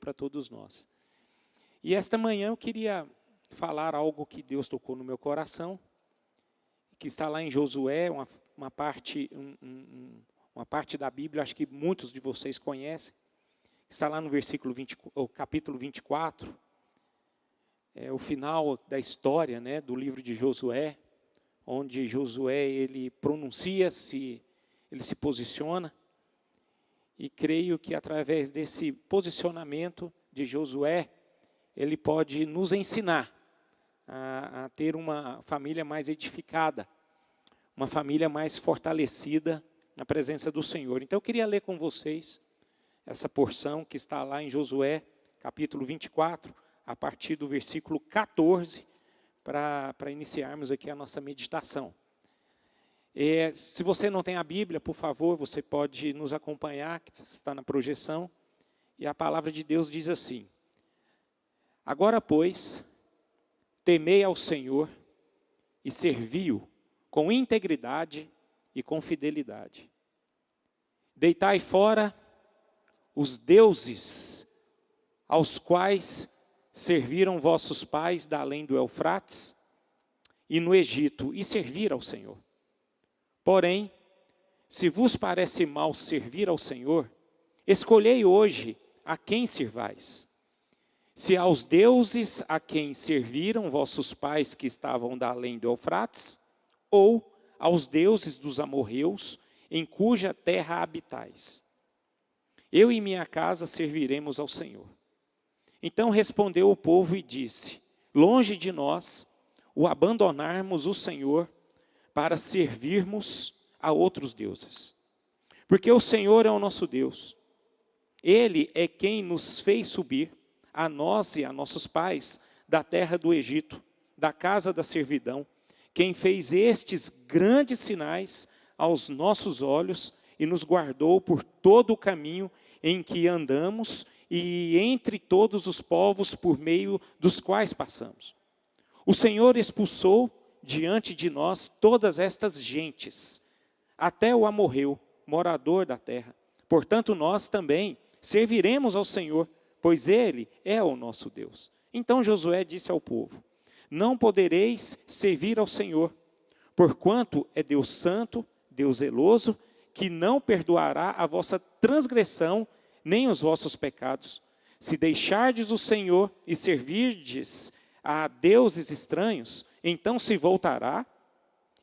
para todos nós. E esta manhã eu queria falar algo que Deus tocou no meu coração, que está lá em Josué, uma parte da Bíblia, acho que muitos de vocês conhecem, está lá no capítulo 24, é o final da história, né, do livro de Josué, onde Josué ele ele se posiciona, e creio que através desse posicionamento de Josué, ele pode nos ensinar a ter uma família mais edificada, uma família mais fortalecida na presença do Senhor. Então eu queria ler com vocês essa porção que está lá em Josué, capítulo 24, a partir do versículo 14, para iniciarmos aqui a nossa meditação. Se você não tem a Bíblia, por favor, você pode nos acompanhar, que está na projeção, e a palavra de Deus diz assim: agora, pois, temei ao Senhor e servi-o com integridade e com fidelidade. Deitai fora os deuses aos quais serviram vossos pais da além do Eufrates e no Egito, e servir ao Senhor. Porém, se vos parece mal servir ao Senhor, escolhei hoje a quem servais. Se aos deuses a quem serviram vossos pais que estavam da além do Eufrates, ou aos deuses dos amorreus, em cuja terra habitais. Eu e minha casa serviremos ao Senhor. Então respondeu o povo e disse: longe de nós o abandonarmos o Senhor para servirmos a outros deuses. Porque o Senhor é o nosso Deus. Ele é quem nos fez subir, a nós e a nossos pais, da terra do Egito, da casa da servidão, quem fez estes grandes sinais aos nossos olhos e nos guardou por todo o caminho em que andamos e entre todos os povos por meio dos quais passamos. O Senhor expulsou diante de nós todas estas gentes, até o amorreu, morador da terra. Portanto, nós também serviremos ao Senhor, pois Ele é o nosso Deus. Então Josué disse ao povo: não podereis servir ao Senhor, porquanto é Deus santo, Deus zeloso, que não perdoará a vossa transgressão, nem os vossos pecados. Se deixardes o Senhor e servirdes a deuses estranhos, então se voltará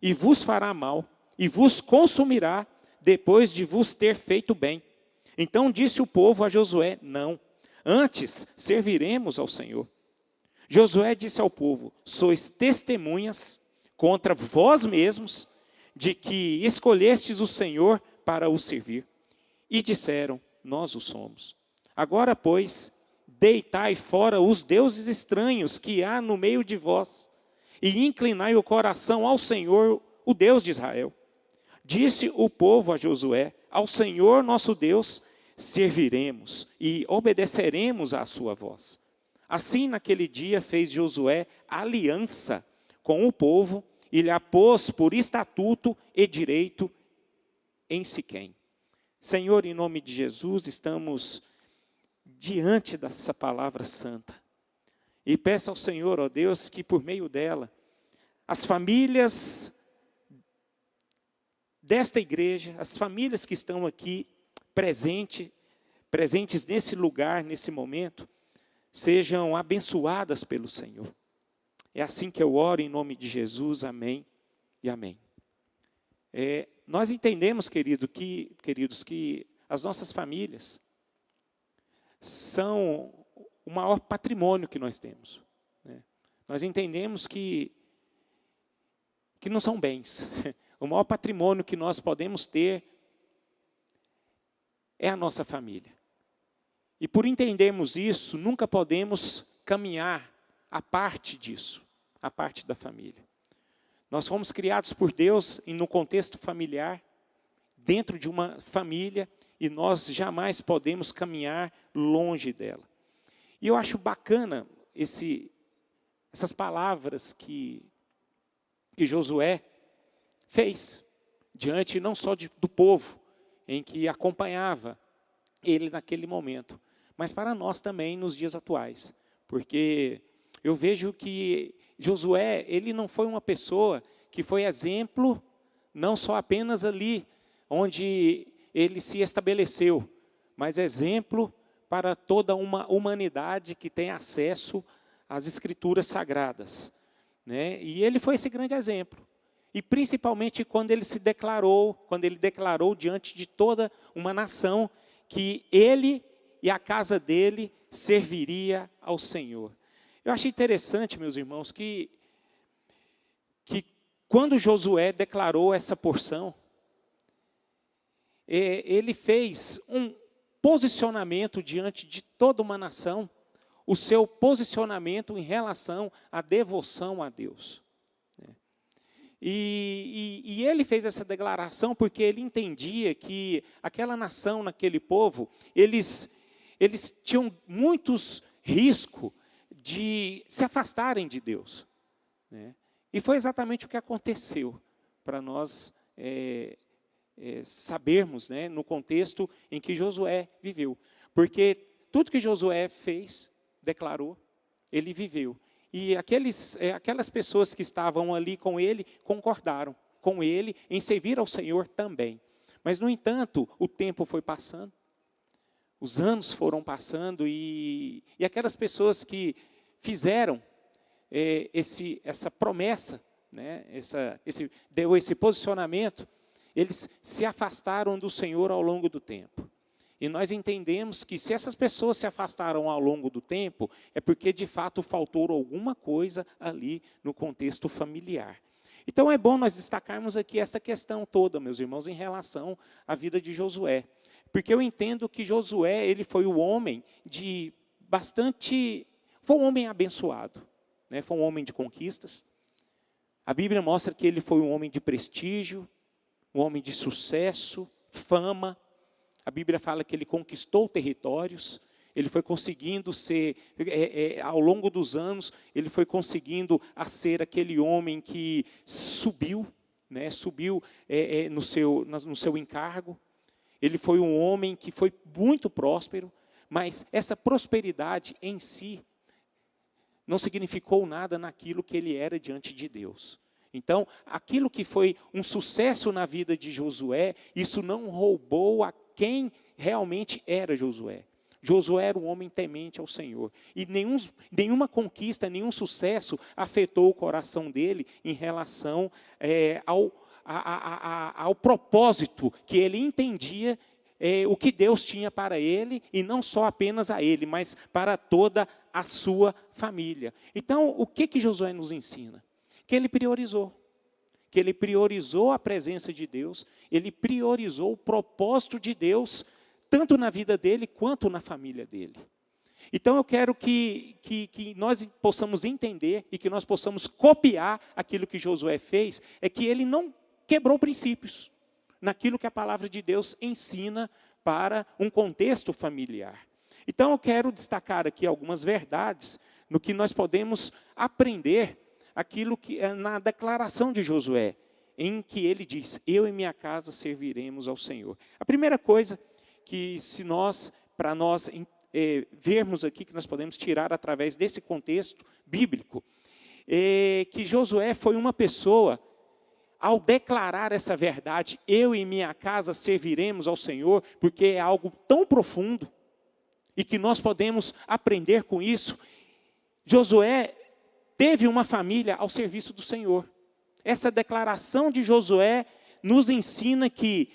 e vos fará mal, e vos consumirá depois de vos ter feito bem. Então disse o povo a Josué: não, antes serviremos ao Senhor. Josué disse ao povo: sois testemunhas contra vós mesmos de que escolhestes o Senhor para o servir. E disseram: nós o somos. Agora, pois, deitai fora os deuses estranhos que há no meio de vós, e inclinai o coração ao Senhor, o Deus de Israel. Disse o povo a Josué: ao Senhor nosso Deus serviremos e obedeceremos à sua voz. Assim, naquele dia, fez Josué aliança com o povo e lhe a pôs por estatuto e direito em Siquém. Senhor, em nome de Jesus, estamos diante dessa palavra santa. E peço ao Senhor, ó Deus, que por meio dela, as famílias desta igreja, as famílias que estão aqui presentes nesse lugar, nesse momento, sejam abençoadas pelo Senhor. É assim que eu oro em nome de Jesus, amém e amém. Nós entendemos, queridos, que as nossas famílias são o maior patrimônio que nós temos, né? Nós entendemos que não são bens. O maior patrimônio que nós podemos ter é a nossa família. E por entendermos isso, nunca podemos caminhar à parte disso, à parte da família. Nós fomos criados por Deus no contexto familiar, dentro de uma família, e nós jamais podemos caminhar longe dela. E eu acho bacana essas palavras que Josué fez, diante não só do povo, em que acompanhava ele naquele momento, mas para nós também nos dias atuais. Porque eu vejo que Josué, ele não foi uma pessoa que foi exemplo, não só apenas ali onde ele se estabeleceu, mas exemplo para toda uma humanidade que tem acesso às Escrituras Sagradas, né? E ele foi esse grande exemplo. E principalmente quando ele declarou diante de toda uma nação que ele e a casa dele serviria ao Senhor. Eu achei interessante, meus irmãos, que quando Josué declarou essa porção, ele fez um posicionamento diante de toda uma nação, o seu posicionamento em relação à devoção a Deus. E ele fez essa declaração porque ele entendia que aquela nação, naquele povo, eles tinham muitos riscos de se afastarem de Deus, né? E foi exatamente o que aconteceu, para nós sabermos, né, no contexto em que Josué viveu. Porque tudo que Josué fez, declarou, ele viveu. E aquelas pessoas que estavam ali com ele, concordaram com ele em servir ao Senhor também. Mas, no entanto, o tempo foi passando, os anos foram passando, e aquelas pessoas que fizeram essa promessa, né, deu esse posicionamento, eles se afastaram do Senhor ao longo do tempo. E nós entendemos que se essas pessoas se afastaram ao longo do tempo, é porque de fato faltou alguma coisa ali no contexto familiar. Então é bom nós destacarmos aqui essa questão toda, meus irmãos, em relação à vida de Josué. Porque eu entendo que Josué, ele foi um homem foi um homem abençoado, né? Foi um homem de conquistas. A Bíblia mostra que ele foi um homem de prestígio, um homem de sucesso, fama. A Bíblia fala que ele conquistou territórios, ele foi conseguindo ser, ao longo dos anos, ele foi conseguindo ser aquele homem que subiu, né, no seu encargo. Ele foi um homem que foi muito próspero, mas essa prosperidade em si não significou nada naquilo que ele era diante de Deus. Então, aquilo que foi um sucesso na vida de Josué, isso não roubou a quem realmente era Josué. Josué era um homem temente ao Senhor. E nenhuma conquista, nenhum sucesso afetou o coração dele em relação ao propósito que ele entendia, o que Deus tinha para ele, e não só apenas a ele, mas para toda a sua família. Então, o que Josué nos ensina? Que ele priorizou. Que ele priorizou a presença de Deus, ele priorizou o propósito de Deus, tanto na vida dele, quanto na família dele. Então eu quero que nós possamos entender, e que nós possamos copiar aquilo que Josué fez, é que ele não quebrou princípios, naquilo que a palavra de Deus ensina para um contexto familiar. Então eu quero destacar aqui algumas verdades, no que nós podemos aprender, aquilo que é na declaração de Josué, em que ele diz: eu e minha casa serviremos ao Senhor. A primeira coisa que para nós vermos aqui, que nós podemos tirar através desse contexto bíblico, é que Josué foi uma pessoa, ao declarar essa verdade, eu e minha casa serviremos ao Senhor, porque é algo tão profundo, e que nós podemos aprender com isso. Josué teve uma família ao serviço do Senhor. Essa declaração de Josué nos ensina que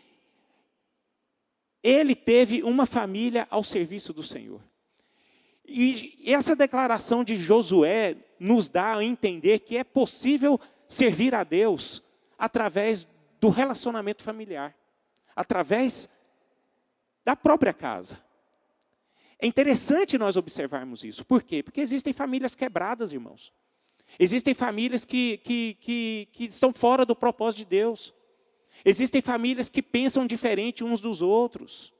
ele teve uma família ao serviço do Senhor. E essa declaração de Josué nos dá a entender que é possível servir a Deus através do relacionamento familiar, através da própria casa. É interessante nós observarmos isso. Por quê? Porque existem famílias quebradas, irmãos. Existem famílias que estão fora do propósito de Deus. Existem famílias que pensam diferente uns dos outros.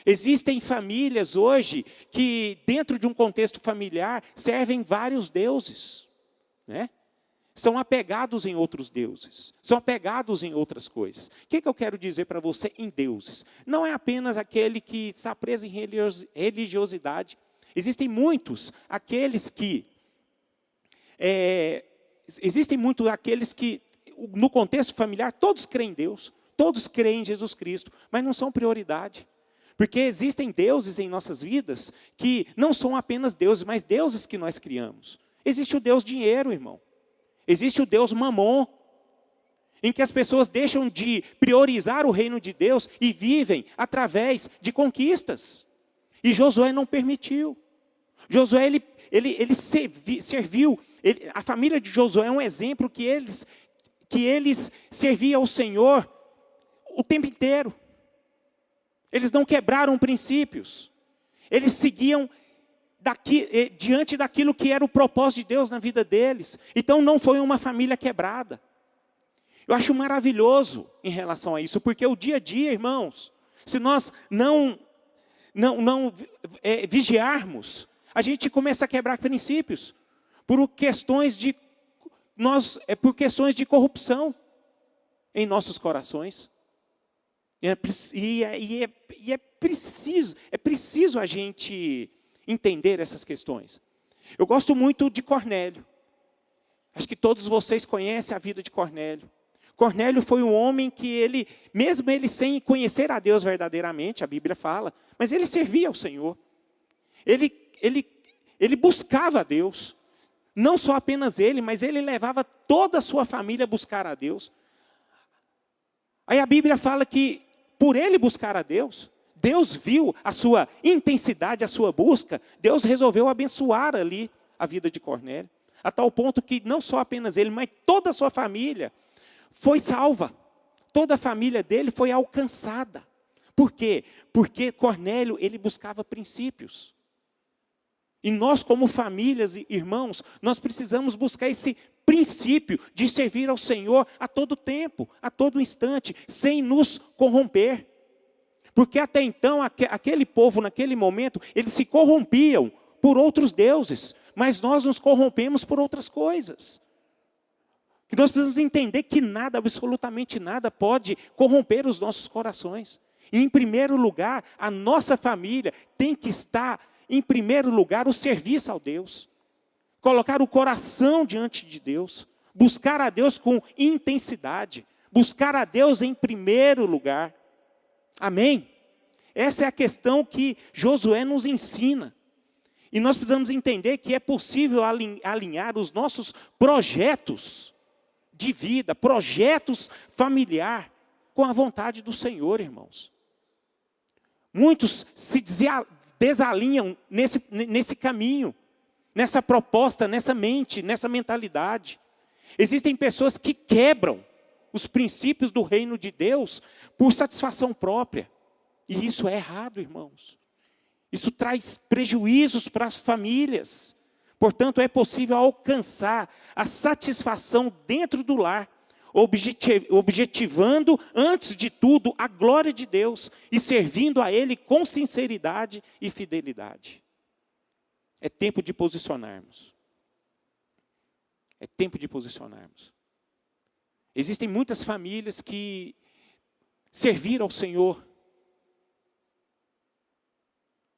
Existem famílias hoje que, dentro de um contexto familiar, servem vários deuses, né? São apegados em outros deuses, são apegados em outras coisas. O que eu quero dizer para você em deuses? Não é apenas aquele que está preso em religiosidade. Existem muitos aqueles que, no contexto familiar, todos creem em Deus, todos creem em Jesus Cristo, mas não são prioridade. Porque existem deuses em nossas vidas que não são apenas deuses, mas deuses que nós criamos. Existe o Deus dinheiro, irmão. Existe o Deus Mamon, em que as pessoas deixam de priorizar o reino de Deus e vivem através de conquistas. E Josué não permitiu. Josué, ele serviu, a família de Josué é um exemplo que eles serviam ao Senhor o tempo inteiro. Eles não quebraram princípios. Eles seguiam diante daquilo que era o propósito de Deus na vida deles. Então não foi uma família quebrada. Eu acho maravilhoso em relação a isso, porque o dia a dia, irmãos, se nós não vigiarmos, a gente começa a quebrar princípios por questões de corrupção em nossos corações. É preciso a gente entender essas questões. Eu gosto muito de Cornélio. Acho que todos vocês conhecem a vida de Cornélio. Cornélio foi um homem que mesmo ele sem conhecer a Deus verdadeiramente, a Bíblia fala, mas ele servia ao Senhor. Ele buscava a Deus. Não só apenas ele, mas ele levava toda a sua família a buscar a Deus. Aí a Bíblia fala que por ele buscar a Deus, Deus viu a sua intensidade, a sua busca, Deus resolveu abençoar ali a vida de Cornélio, a tal ponto que não só apenas ele, mas toda a sua família foi salva. Toda a família dele foi alcançada. Por quê? Porque Cornélio, ele buscava princípios. E nós, como famílias e irmãos, nós precisamos buscar esse princípio de servir ao Senhor a todo tempo, a todo instante, sem nos corromper. Porque até então, aquele povo, naquele momento, eles se corrompiam por outros deuses, mas nós nos corrompemos por outras coisas. E nós precisamos entender que nada, absolutamente nada, pode corromper os nossos corações. E, em primeiro lugar, a nossa família tem que estar, em primeiro lugar, o serviço ao Deus. Colocar o coração diante de Deus. Buscar a Deus com intensidade. Buscar a Deus em primeiro lugar. Amém? Essa é a questão que Josué nos ensina. E nós precisamos entender que é possível alinhar os nossos projetos de vida, projetos familiar, com a vontade do Senhor, irmãos. Muitos se desalinham nesse caminho, nessa proposta, nessa mente, nessa mentalidade. Existem pessoas que quebram os princípios do reino de Deus por satisfação própria. E isso é errado, irmãos. Isso traz prejuízos para as famílias. Portanto, é possível alcançar a satisfação dentro do lar, objetivando, antes de tudo, a glória de Deus e servindo a Ele com sinceridade e fidelidade. É tempo de posicionarmos. É tempo de posicionarmos. Existem muitas famílias que serviram ao Senhor,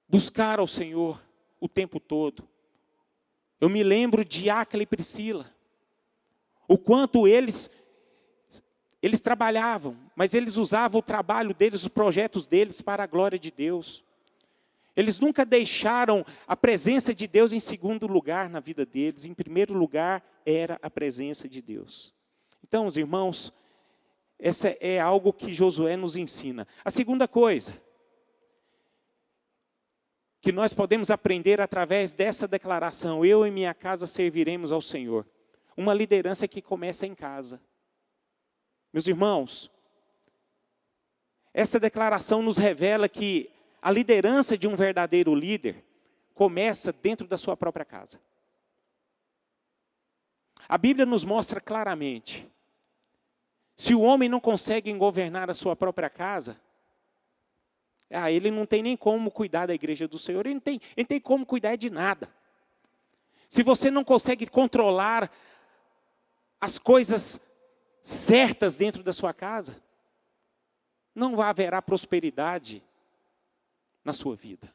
buscaram ao Senhor o tempo todo. Eu me lembro de Áquila e Priscila, o quanto eles trabalhavam, mas eles usavam o trabalho deles, os projetos deles para a glória de Deus. Eles nunca deixaram a presença de Deus em segundo lugar na vida deles. Em primeiro lugar era a presença de Deus. Então, os irmãos, essa é algo que Josué nos ensina. A segunda coisa que nós podemos aprender através dessa declaração: eu e minha casa serviremos ao Senhor. Uma liderança que começa em casa. Meus irmãos, essa declaração nos revela que a liderança de um verdadeiro líder começa dentro da sua própria casa. A Bíblia nos mostra claramente, se o homem não consegue governar a sua própria casa, ele não tem nem como cuidar da igreja do Senhor, ele não tem como cuidar de nada. Se você não consegue controlar as coisas certas dentro da sua casa, não haverá prosperidade na sua vida.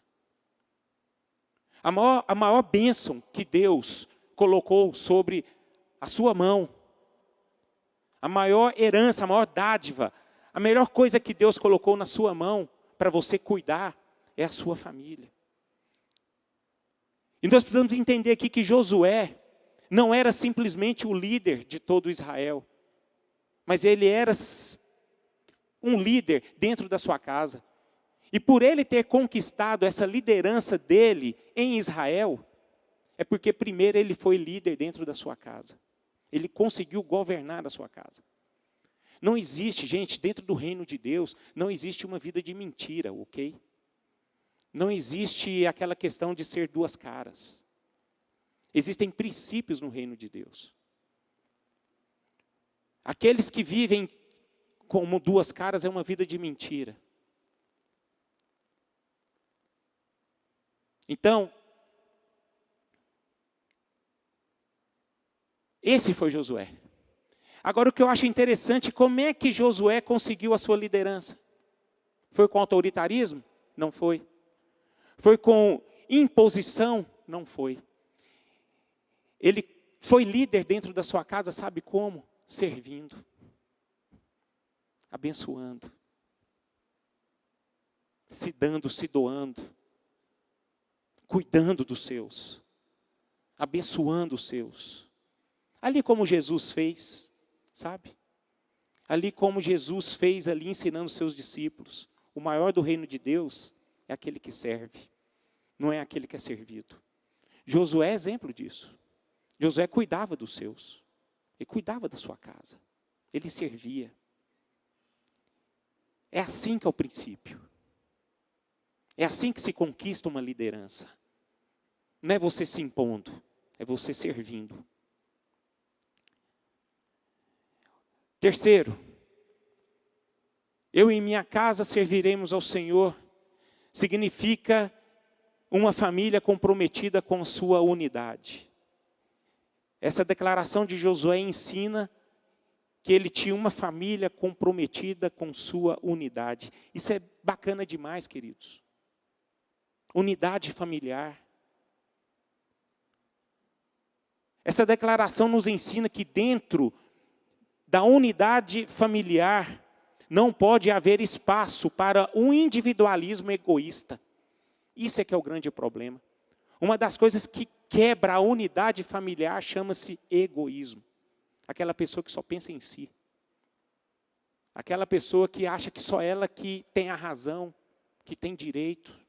A maior bênção que Deus colocou sobre a sua mão, a maior herança, a maior dádiva, a melhor coisa que Deus colocou na sua mão para você cuidar é a sua família. E nós precisamos entender aqui que Josué não era simplesmente o líder de todo Israel, mas ele era um líder dentro da sua casa. E por ele ter conquistado essa liderança dele em Israel, é porque primeiro ele foi líder dentro da sua casa. Ele conseguiu governar a sua casa. Não existe, gente, dentro do reino de Deus, não existe uma vida de mentira, ok? Não existe aquela questão de ser duas caras. Existem princípios no reino de Deus. Aqueles que vivem como duas caras é uma vida de mentira. Então, esse foi Josué. Agora, o que eu acho interessante, como é que Josué conseguiu a sua liderança? Foi com autoritarismo? Não foi. Foi com imposição? Não foi. Ele foi líder dentro da sua casa, sabe como? Servindo. Abençoando. Se dando, se doando. Cuidando dos seus. Abençoando os seus. Ali como Jesus fez, sabe? Ali como Jesus fez ali ensinando os seus discípulos. O maior do reino de Deus é aquele que serve. Não é aquele que é servido. Josué é exemplo disso. Josué cuidava dos seus. Ele cuidava da sua casa. Ele servia. É assim que é o princípio. É assim que se conquista uma liderança. Não é você se impondo, é você servindo. Terceiro, eu e minha casa serviremos ao Senhor, significa uma família comprometida com sua unidade. Essa declaração de Josué ensina que ele tinha uma família comprometida com sua unidade. Isso é bacana demais, queridos. Unidade familiar. Essa declaração nos ensina que dentro da unidade familiar não pode haver espaço para um individualismo egoísta. Isso é que é o grande problema. Uma das coisas que quebra a unidade familiar chama-se egoísmo. Aquela pessoa que só pensa em si. Aquela pessoa que acha que só ela que tem a razão, que tem direito.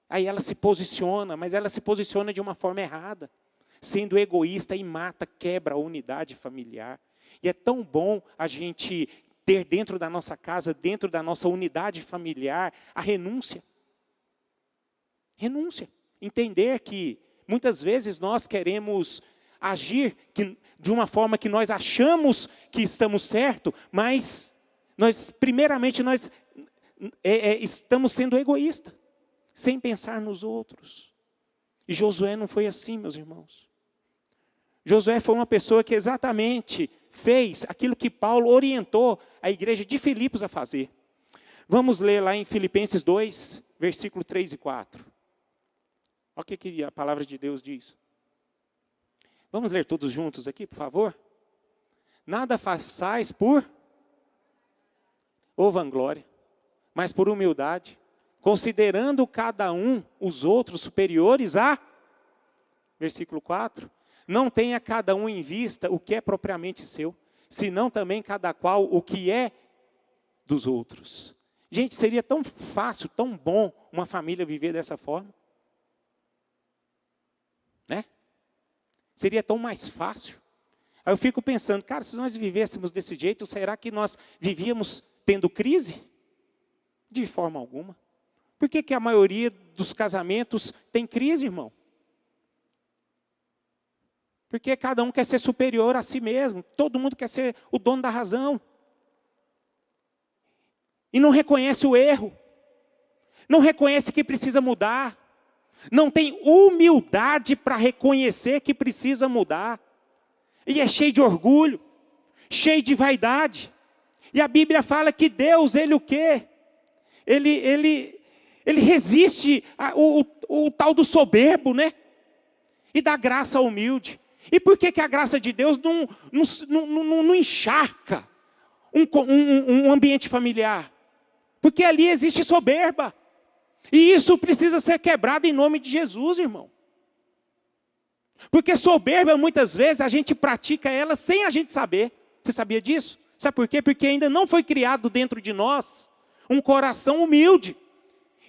Aí ela se posiciona, mas ela se posiciona de uma forma errada. Sendo egoísta e mata, quebra a unidade familiar. E é tão bom a gente ter dentro da nossa casa, dentro da nossa unidade familiar, a renúncia. Renúncia. Entender que muitas vezes nós queremos agir de uma forma que nós achamos que estamos certo, mas primeiramente nós estamos sendo egoístas, sem pensar nos outros. E Josué não foi assim, meus irmãos. Josué foi uma pessoa que exatamente fez aquilo que Paulo orientou a igreja de Filipos a fazer. Vamos ler lá em Filipenses 2, versículo 3 e 4. Olha o que a palavra de Deus diz. Vamos ler todos juntos aqui, por favor? Nada façais por vanglória, mas por humildade, considerando cada um os outros superiores a, versículo 4, não tenha cada um em vista o que é propriamente seu, senão também cada qual o que é dos outros. Gente, seria tão fácil, tão bom uma família viver dessa forma. Né? Seria tão mais fácil. Aí eu fico pensando, cara, se nós vivêssemos desse jeito, será que nós vivíamos tendo crise? De forma alguma. Por que a maioria dos casamentos tem crise, irmão? Porque cada um quer ser superior a si mesmo. Todo mundo quer ser o dono da razão. E não reconhece o erro. Não reconhece que precisa mudar. Não tem humildade para reconhecer que precisa mudar. e é cheio de orgulho, cheio de vaidade. E a Bíblia fala que Deus, Ele o quê? Ele resiste o tal do soberbo, né? E dá graça ao humilde. E por que a graça de Deus não encharca um ambiente familiar? Porque ali existe soberba. E isso precisa ser quebrado em nome de Jesus, irmão. Porque soberba, muitas vezes, a gente pratica ela sem a gente saber. Você sabia disso? Sabe por quê? Porque ainda não foi criado dentro de nós um coração humilde.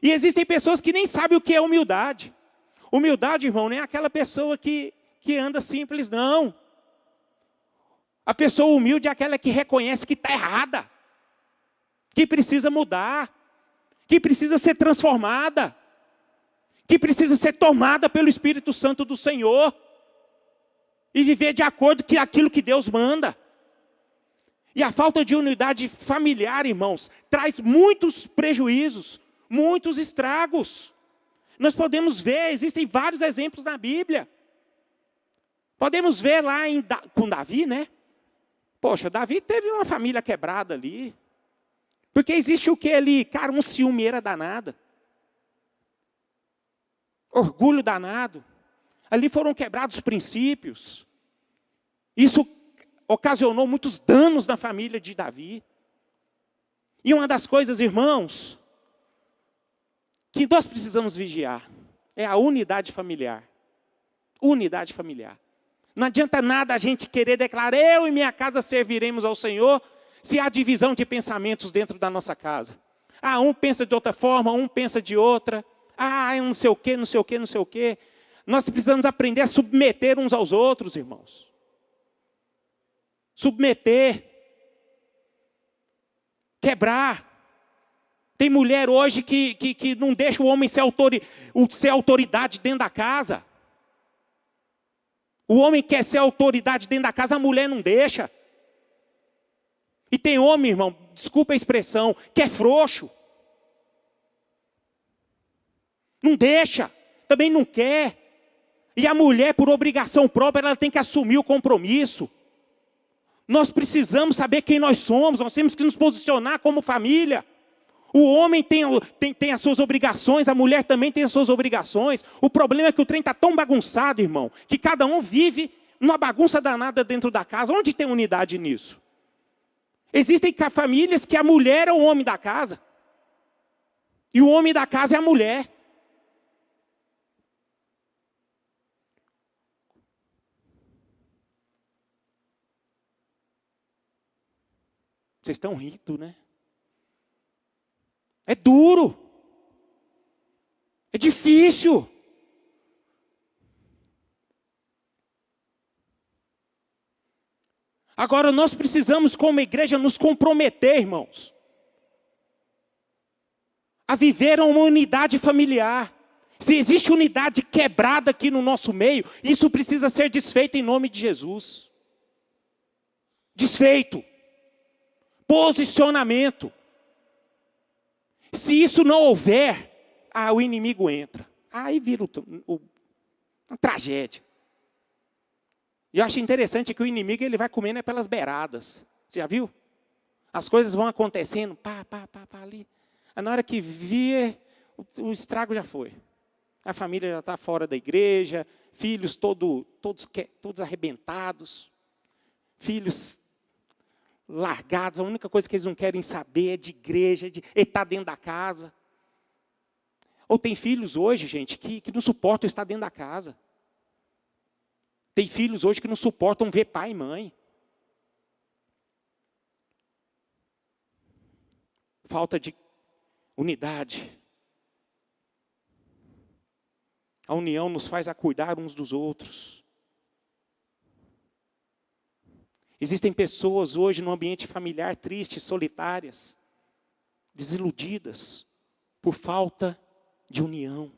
E existem pessoas que nem sabem o que é humildade. Humildade, irmão, não é aquela pessoa que anda simples, não. A pessoa humilde é aquela que reconhece que está errada, que precisa mudar, que precisa ser transformada, que precisa ser tomada pelo Espírito Santo do Senhor e viver de acordo com aquilo que Deus manda. E a falta de unidade familiar, irmãos, traz muitos prejuízos, muitos estragos. Nós podemos ver, existem vários exemplos na Bíblia. Podemos ver lá com Davi, né? Poxa, Davi teve uma família quebrada ali. Porque existe o que ali? Cara, um ciumeira danada. Orgulho danado. Ali foram quebrados princípios. Isso ocasionou muitos danos na família de Davi. E uma das coisas, irmãos, que nós precisamos vigiar é a unidade familiar. Unidade familiar. Não adianta nada a gente querer declarar, eu e minha casa serviremos ao Senhor, se há divisão de pensamentos dentro da nossa casa. Ah, um pensa de outra forma, um pensa de outra. Ah, não sei o quê, não sei o quê, não sei o quê. Nós precisamos aprender a submeter uns aos outros, irmãos. Submeter. Quebrar. Tem mulher hoje que não deixa o homem ser autoridade dentro da casa. O homem quer ser autoridade dentro da casa, a mulher não deixa. E tem homem, irmão, desculpa a expressão, que é frouxo. Não deixa, também não quer. E a mulher, por obrigação própria, ela tem que assumir o compromisso. Nós precisamos saber quem nós somos, nós temos que nos posicionar como família. O homem tem as suas obrigações, a mulher também tem as suas obrigações. O problema é que o trem está tão bagunçado, irmão, que cada um vive uma bagunça danada dentro da casa. Onde tem unidade nisso? Existem famílias que a mulher é o homem da casa. E o homem da casa é a mulher. Vocês estão rindo, né? É duro. É difícil. Agora nós precisamos, como igreja, nos comprometer, irmãos, a viver uma unidade familiar. Se existe unidade quebrada aqui no nosso meio, isso precisa ser desfeito em nome de Jesus. Desfeito. Posicionamento. Se isso não houver, o inimigo entra. Aí vira uma tragédia. E eu acho interessante que o inimigo ele vai comendo pelas beiradas. Você já viu? As coisas vão acontecendo, pá, ali. Aí na hora que vir, o estrago já foi. A família já está fora da igreja, filhos todos arrebentados, filhos largados, a única coisa que eles não querem saber é de igreja, de estar dentro da casa. Ou tem filhos hoje, gente, que não suportam estar dentro da casa. Tem filhos hoje que não suportam ver pai e mãe. Falta de unidade. A união nos faz cuidar uns dos outros. Existem pessoas hoje no ambiente familiar tristes, solitárias, desiludidas, por falta de união.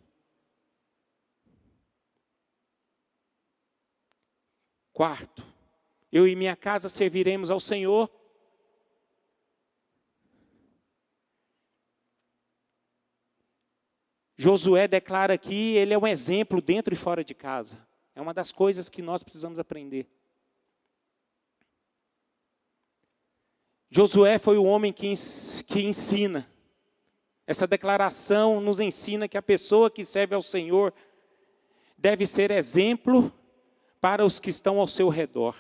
Quarto, eu e minha casa serviremos ao Senhor. Josué declara aqui, ele é um exemplo dentro e fora de casa. É uma das coisas que nós precisamos aprender. Josué foi o homem que ensina. Essa declaração nos ensina que a pessoa que serve ao Senhor deve ser exemplo para os que estão ao seu redor.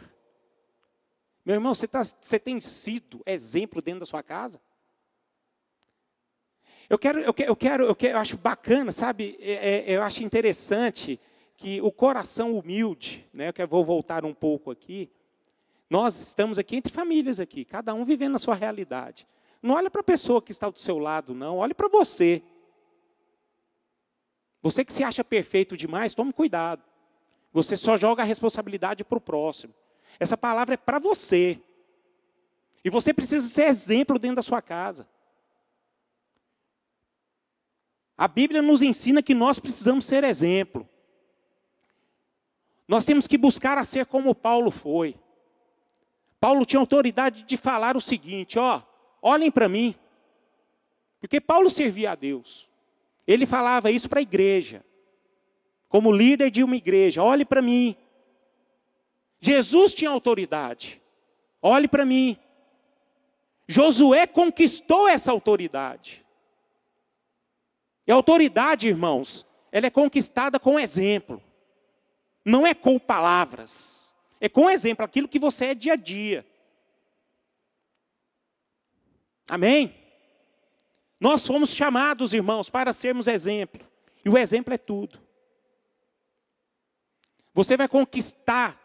Meu irmão, você tem sido exemplo dentro da sua casa? Eu acho bacana, sabe? Eu acho interessante que o coração humilde, né? Eu vou voltar um pouco aqui. Nós estamos aqui entre famílias aqui, cada um vivendo a sua realidade. Não olha para a pessoa que está do seu lado, não. Olhe para você. Você que se acha perfeito demais, tome cuidado. Você só joga a responsabilidade para o próximo. Essa palavra é para você. E você precisa ser exemplo dentro da sua casa. A Bíblia nos ensina que nós precisamos ser exemplo. Nós temos que buscar a ser como Paulo foi. Paulo tinha autoridade de falar o seguinte, olhem para mim. Porque Paulo servia a Deus. Ele falava isso para a igreja. Como líder de uma igreja, olhe para mim. Jesus tinha autoridade. Olhe para mim. Josué conquistou essa autoridade. E a autoridade, irmãos, ela é conquistada com exemplo. Não é com palavras. É com exemplo, aquilo que você é dia a dia. Amém? Nós fomos chamados, irmãos, para sermos exemplo. E o exemplo é tudo. Você vai conquistar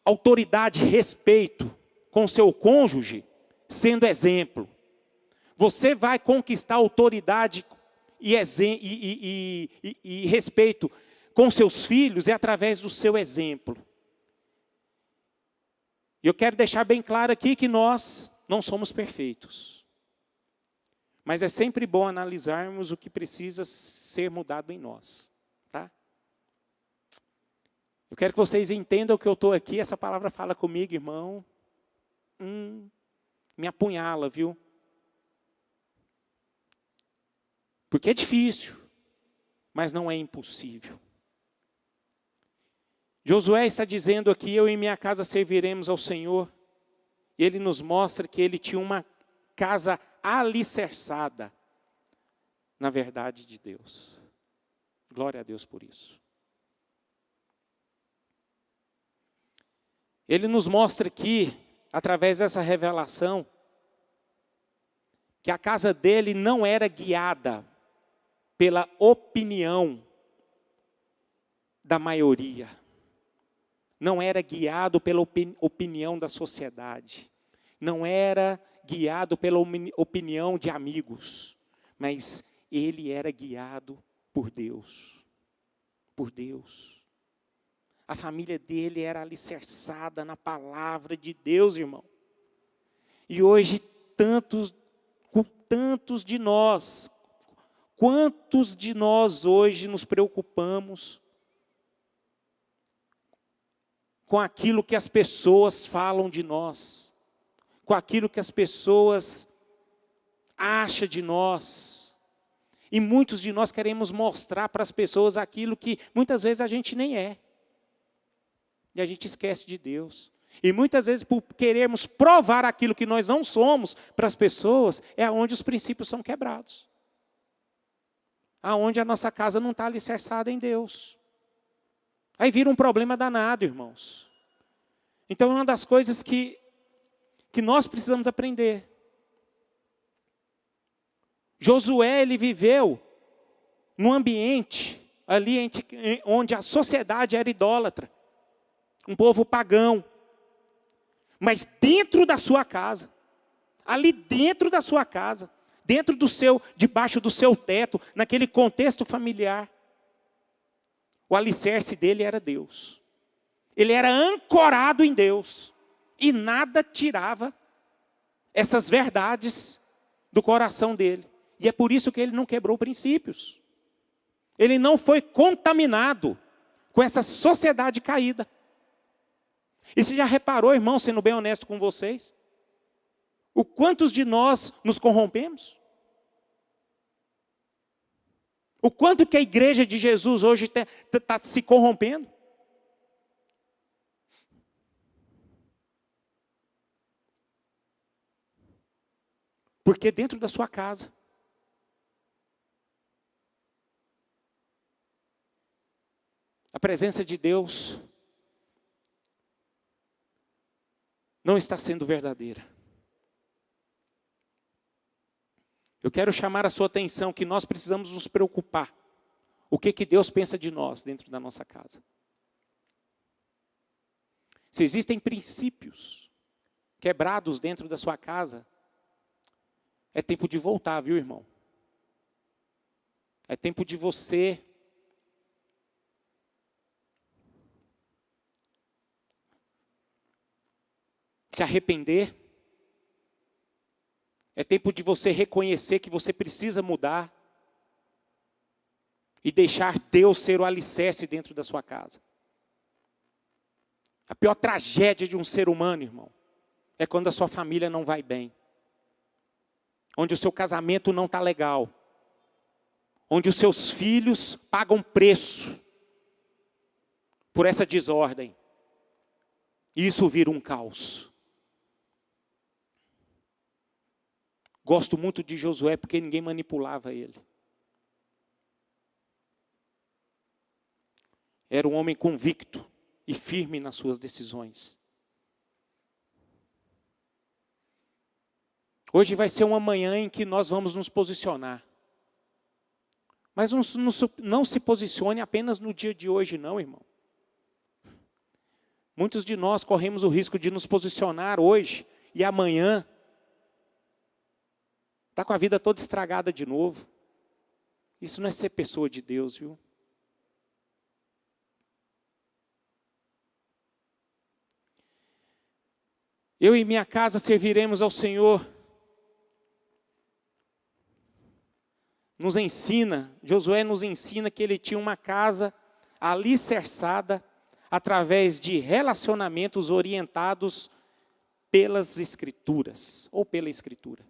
autoridade, respeito com seu cônjuge, sendo exemplo. Você vai conquistar autoridade e respeito com seus filhos é através do seu exemplo. E eu quero deixar bem claro aqui que nós não somos perfeitos. Mas é sempre bom analisarmos o que precisa ser mudado em nós. Tá? Eu quero que vocês entendam que eu estou aqui, essa palavra fala comigo, irmão. Me apunhala, viu? Porque é difícil, mas não é impossível. Josué está dizendo aqui, eu e minha casa serviremos ao Senhor. E ele nos mostra que ele tinha uma casa alicerçada na verdade de Deus. Glória a Deus por isso. Ele nos mostra aqui, através dessa revelação, que a casa dele não era guiada pela opinião da maioria. Não era guiado pela opinião da sociedade. Não era guiado pela opinião de amigos. Mas ele era guiado por Deus. Por Deus. A família dele era alicerçada na palavra de Deus, irmão. E hoje, tantos de nós, quantos de nós hoje nos preocupamos com aquilo que as pessoas falam de nós, com aquilo que as pessoas acham de nós. E muitos de nós queremos mostrar para as pessoas aquilo que muitas vezes a gente nem é. E a gente esquece de Deus. E muitas vezes por querermos provar aquilo que nós não somos para as pessoas, é onde os princípios são quebrados. Aonde a nossa casa não está alicerçada em Deus. Aí vira um problema danado, irmãos. Então, é uma das coisas que nós precisamos aprender. Josué, ele viveu num ambiente ali onde a sociedade era idólatra. Um povo pagão. Mas dentro da sua casa, ali dentro da sua casa, debaixo do seu teto, naquele contexto familiar, o alicerce dele era Deus. Ele era ancorado em Deus. E nada tirava essas verdades do coração dele. E é por isso que ele não quebrou princípios. Ele não foi contaminado com essa sociedade caída. E você já reparou, irmão, sendo bem honesto com vocês? O quantos de nós nos corrompemos? O quanto que a igreja de Jesus hoje está se corrompendo? Porque dentro da sua casa, a presença de Deus não está sendo verdadeira. Eu quero chamar a sua atenção que nós precisamos nos preocupar. O que Deus pensa de nós dentro da nossa casa? Se existem princípios quebrados dentro da sua casa, é tempo de voltar, viu, irmão? É tempo de você se arrepender. É tempo de você reconhecer que você precisa mudar e deixar Deus ser o alicerce dentro da sua casa. A pior tragédia de um ser humano, irmão, é quando a sua família não vai bem. Onde o seu casamento não está legal. Onde os seus filhos pagam preço por essa desordem. E isso vira um caos. Gosto muito de Josué porque ninguém manipulava ele. Era um homem convicto e firme nas suas decisões. Hoje vai ser uma manhã em que nós vamos nos posicionar. Mas não se posicione apenas no dia de hoje, não, irmão. Muitos de nós corremos o risco de nos posicionar hoje e amanhã está com a vida toda estragada de novo. Isso não é ser pessoa de Deus, viu? Eu e minha casa serviremos ao Senhor. Josué nos ensina que ele tinha uma casa alicerçada através de relacionamentos orientados pelas Escrituras, ou pela Escritura.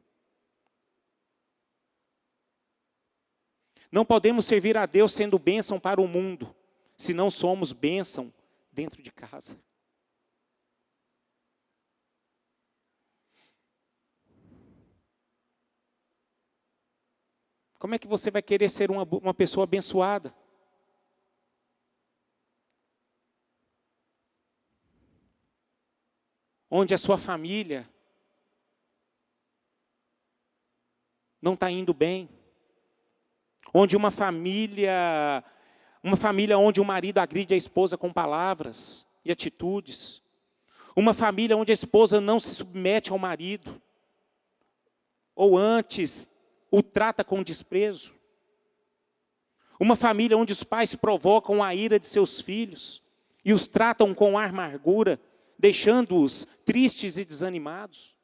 Não podemos servir a Deus sendo bênção para o mundo, se não somos bênção dentro de casa. Como é que você vai querer ser uma pessoa abençoada? Onde a sua família não está indo bem. Onde uma família onde o marido agride a esposa com palavras e atitudes. Uma família onde a esposa não se submete ao marido. Ou antes, o trata com desprezo. Uma família onde os pais provocam a ira de seus filhos e os tratam com amargura, deixando-os tristes e desanimados.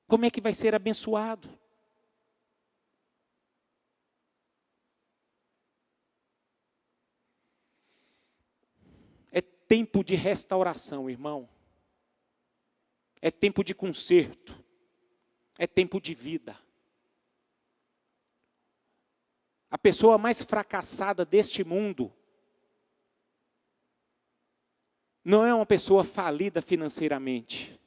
Como é que vai ser abençoado? É tempo de restauração, irmão. É tempo de conserto. É tempo de vida. A pessoa mais fracassada deste mundo não é uma pessoa falida financeiramente.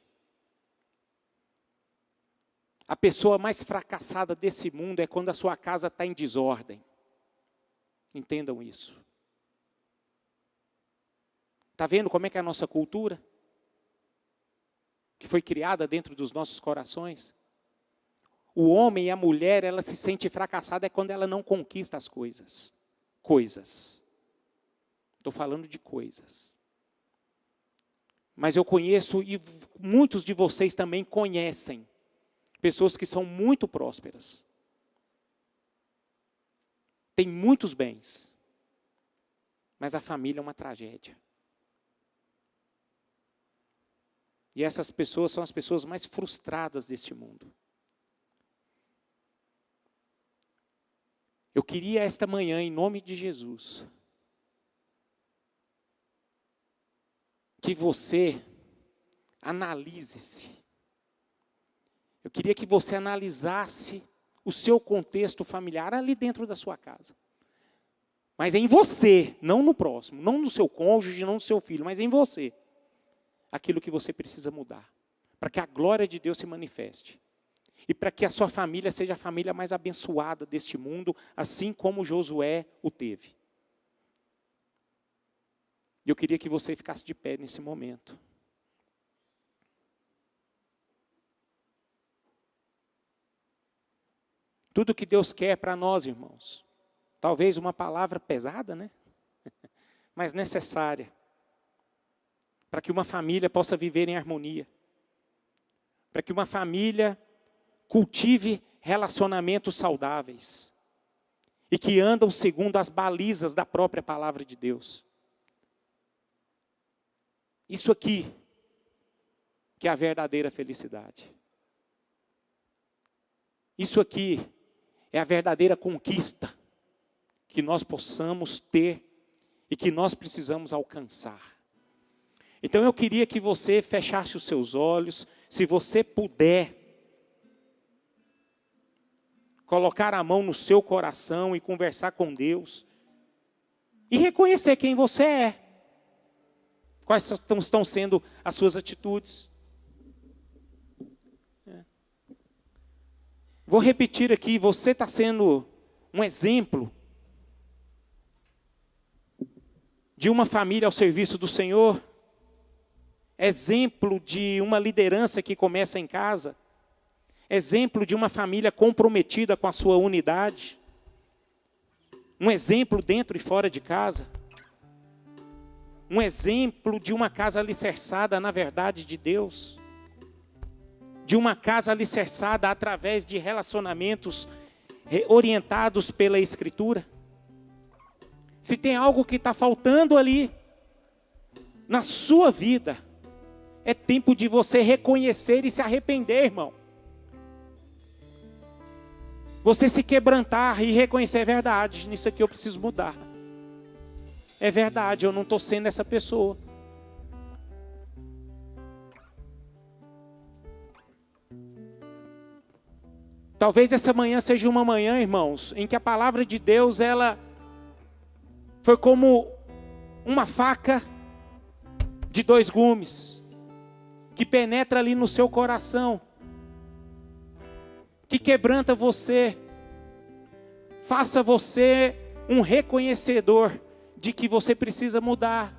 A pessoa mais fracassada desse mundo é quando a sua casa está em desordem. Entendam isso. Está vendo como é que é a nossa cultura? Que foi criada dentro dos nossos corações. O homem e a mulher, ela se sente fracassada é quando ela não conquista as coisas. Coisas. Estou falando de coisas. Mas eu conheço, e muitos de vocês também conhecem, pessoas que são muito prósperas. Têm muitos bens. Mas a família é uma tragédia. E essas pessoas são as pessoas mais frustradas deste mundo. Eu queria esta manhã, em nome de Jesus, que você analise-se. Eu queria que você analisasse o seu contexto familiar ali dentro da sua casa. mas é em você, não no próximo, não no seu cônjuge, não no seu filho, mas em você, aquilo que você precisa mudar, para que a glória de Deus se manifeste, e para que a sua família seja a família mais abençoada deste mundo, assim como Josué o teve. E eu queria que você ficasse de pé nesse momento. Tudo que Deus quer para nós, irmãos, talvez uma palavra pesada, né? Mas necessária, para que uma família possa viver em harmonia, para que uma família cultive relacionamentos saudáveis, e que andam segundo as balizas da própria palavra de Deus. Isso aqui, que é a verdadeira felicidade. Isso aqui é a verdadeira conquista que nós possamos ter e que nós precisamos alcançar. Então eu queria que você fechasse os seus olhos, se você puder, colocar a mão no seu coração e conversar com Deus, e reconhecer quem você é. Quais estão sendo as suas atitudes. Vou repetir aqui, você está sendo um exemplo de uma família ao serviço do Senhor, exemplo de uma liderança que começa em casa, exemplo de uma família comprometida com a sua unidade, um exemplo dentro e fora de casa, um exemplo de uma casa alicerçada na verdade de Deus, de uma casa alicerçada através de relacionamentos orientados pela Escritura. Se tem algo que está faltando ali na sua vida, é tempo de você reconhecer e se arrepender, irmão. Você se quebrantar e reconhecer, é verdade, nisso aqui eu preciso mudar. É verdade, eu não estou sendo essa pessoa. Talvez essa manhã seja uma manhã, irmãos, em que a palavra de Deus, ela foi como uma faca de 2 gumes, que penetra ali no seu coração, que quebranta você, faça você um reconhecedor de que você precisa mudar,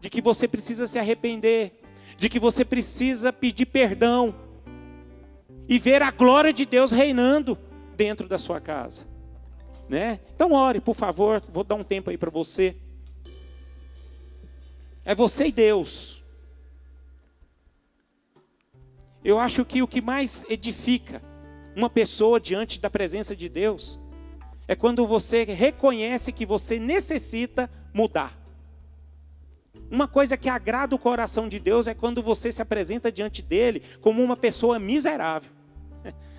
de que você precisa se arrepender, de que você precisa pedir perdão, e ver a glória de Deus reinando dentro da sua casa, né? Então ore, por favor, vou dar um tempo aí para você. É você e Deus. Eu acho que o que mais edifica uma pessoa diante da presença de Deus é quando você reconhece que você necessita mudar. Uma coisa que agrada o coração de Deus é quando você se apresenta diante dele como uma pessoa miserável.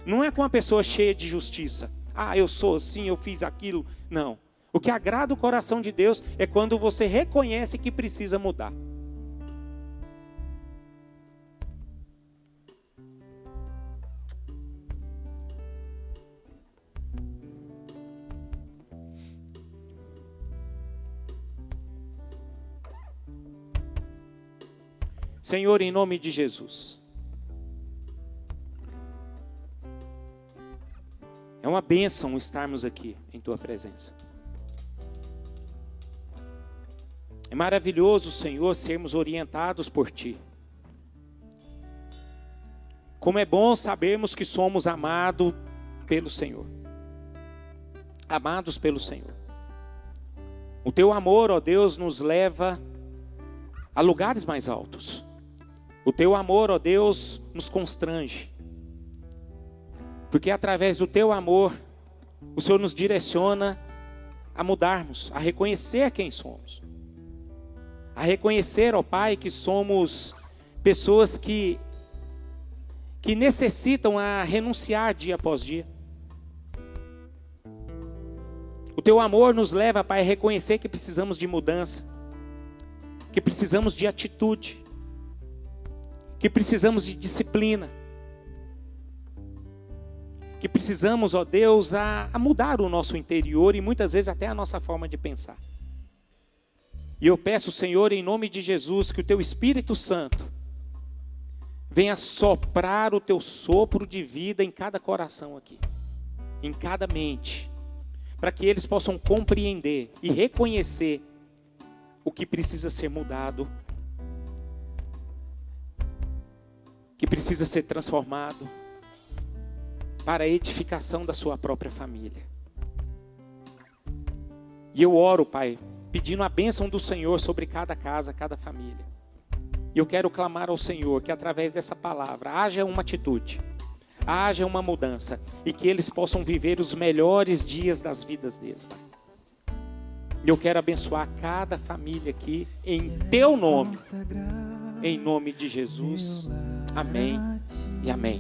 Não é com uma pessoa cheia de justiça. Ah, eu sou assim, eu fiz aquilo. Não. O que agrada o coração de Deus é quando você reconhece que precisa mudar. Senhor, em nome de Jesus. É uma bênção estarmos aqui em Tua presença. É maravilhoso, Senhor, sermos orientados por Ti. Como é bom sabermos que somos amados pelo Senhor. Amados pelo Senhor. O Teu amor, ó Deus, nos leva a lugares mais altos. O Teu amor, ó Deus, nos constrange. Porque através do Teu amor, o Senhor nos direciona a mudarmos, a reconhecer quem somos. A reconhecer, ó Pai, que somos pessoas que necessitam a renunciar dia após dia. O Teu amor nos leva, Pai, a reconhecer que precisamos de mudança, que precisamos de atitude, que precisamos de disciplina, que precisamos, ó Deus, a mudar o nosso interior e muitas vezes até a nossa forma de pensar. E eu peço, Senhor, em nome de Jesus, que o Teu Espírito Santo venha soprar o Teu sopro de vida em cada coração aqui, em cada mente, para que eles possam compreender e reconhecer o que precisa ser mudado, que precisa ser transformado para a edificação da sua própria família. E eu oro, Pai, pedindo a bênção do Senhor sobre cada casa, cada família. E eu quero clamar ao Senhor que através dessa palavra haja uma atitude, haja uma mudança e que eles possam viver os melhores dias das vidas deles, Pai. E eu quero abençoar cada família aqui em Teu nome, em nome de Jesus. Amém e amém.